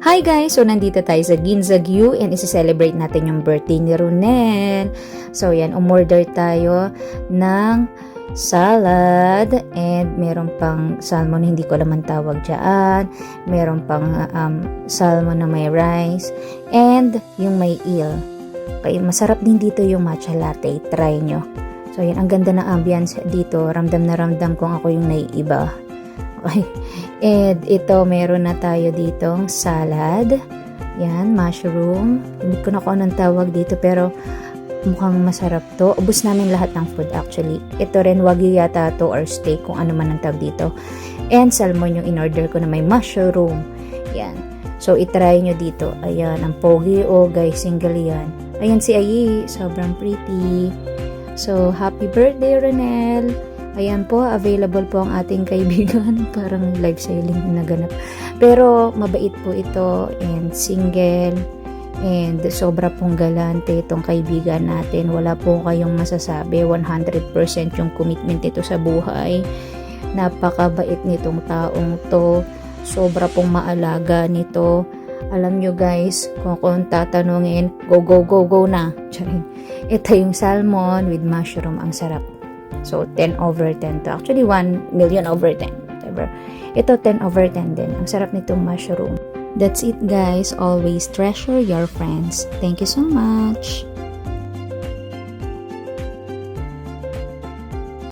Hi guys! So nandito tayo sa Ginzague and isi-celebrate natin yung birthday ni Ronel. So yan, umorder tayo ng salad and meron pang salmon, hindi ko alam ang tawag dyan. Meron pang salmon na may rice and yung may eel. Okay, masarap din dito yung matcha latte. Try nyo. So yan, ang ganda ng ambience dito. Ramdam na ramdam kong ako yung naiiba. Okay. And ito, meron na tayo ditong salad. Yan, mushroom. Hindi ko na kung anong tawag dito, pero mukhang masarap to. Ubus namin lahat ng food actually. Ito rin, wagyu yata to or steak, kung ano man ang tawag dito. And salmon yung in-order ko na may mushroom. Yan. So, itry nyo dito. Ayan, ang pogi. Oh, guys, single yan. Ayan si Ayi. Sobrang pretty. So, happy birthday, Ronel. Ayan po, available po ang ating kaibigan. Parang live selling na naganap. Pero mabait po ito and single and sobra pong galante itong kaibigan natin. Wala po kayong masasabi. 100% yung commitment ito sa buhay. Napakabait nitong taong to. Sobra pong maalaga nito. Alam nyo guys, kung tatanungin, go na. Ito yung salmon with mushroom. Ang sarap. So, 10 over 10 to. Actually, 1 million over 10. Whatever. Ito, 10 over 10 din. Ang sarap nitong mushroom. That's it, guys. Always treasure your friends. Thank you so much.